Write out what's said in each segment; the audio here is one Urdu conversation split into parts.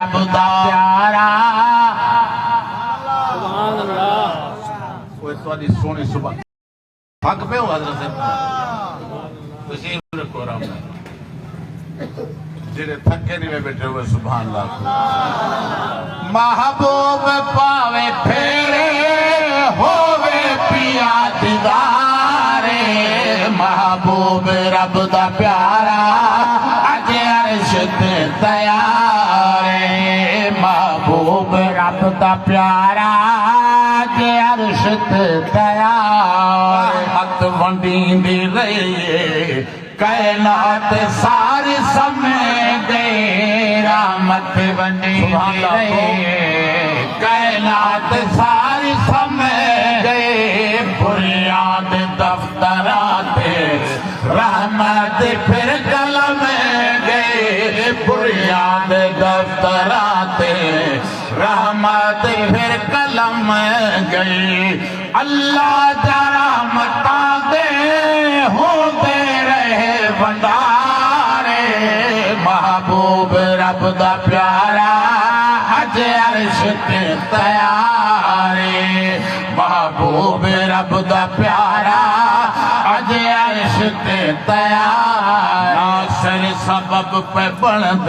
خدا پیارا سبحان اللہ وہ تھوڑی سونی صبح تھک پہ ہو حضرت تسیم رکھو رام جڑے تھکے نہیں میں بیٹھے ہوئے سبحان اللہ محبوب پاوے پھیرے ہووے پیا دیدارے محبوب رب دا پیارا اج عرش تے تیارے محبوب رب دا پیارا اج عرش تے تیارے مت ونڈیندی رہیے کائنات ساری سمے گئے رحمت ونڈیندی رہیے کائنات ساری سمے گئے بنیاد دفترات رحمت پھر قلم گئے بنیاد دفترات رحمت پھر قلم گئی اللہ جا رحمتاں دے ہوندے رہے بندارے محبوب رب دا پیارا اج عرش تے تیارے محبوب رب دا پیارا اج عرش تے تیار ناصر سبب پہ بند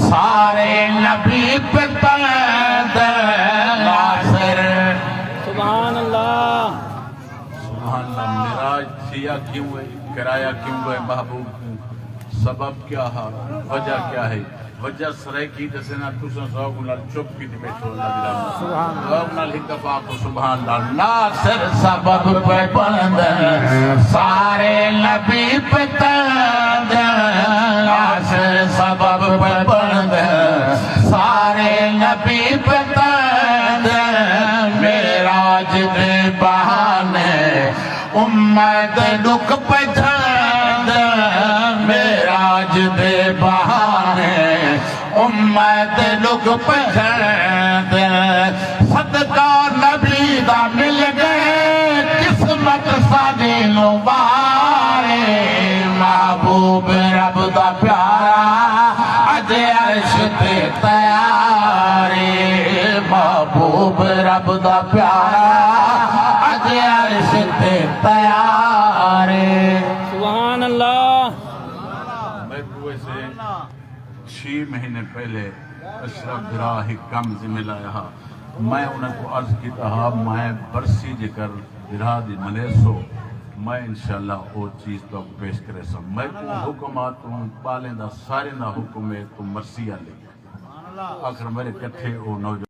سارے نبی پہ تند ناصر سبحان اللہ سبحان اللہ معراج سیاہ کیوں ہے کرایہ کیوں ہے محبوب سبب کیا ہے وجہ کیا ہے وجہ سرے کی دسنا تسا سوگ نال چپ کی دی بیٹھو اللہ دی رحمت سبحان نال ایک دفعہ کو سبحان اللہ ناصر سبب پہ بلند سارے نبی پہ تند ناصر سبب پہ بلند سارے نبی پہ تند معراج دے بہانے امت دکھ پہ جھند معراج دے بہانے امت دکھ پہ جھند صدقہ نبی دا مل گئے قسمت ساڈی نوں بارے محبوب رب دا پیارا اج عرش تے تیارے محبوب رب دا پیارا اج عرش تے تیارے سبحان اللہ میں کوئے سے 6 مہینے پہلے اشرف براہ کم سے ملایا میں انہیں کو عرض کی تہا میں برسی جے کر برا دی ملیسو میں انشاءاللہ وہ چیز تو پیش کرے سا میں کو حکمات پالیں دا سارے دا حکم ہے تو مرسیہ لے آخر میرے کٹھے وہ نوجوان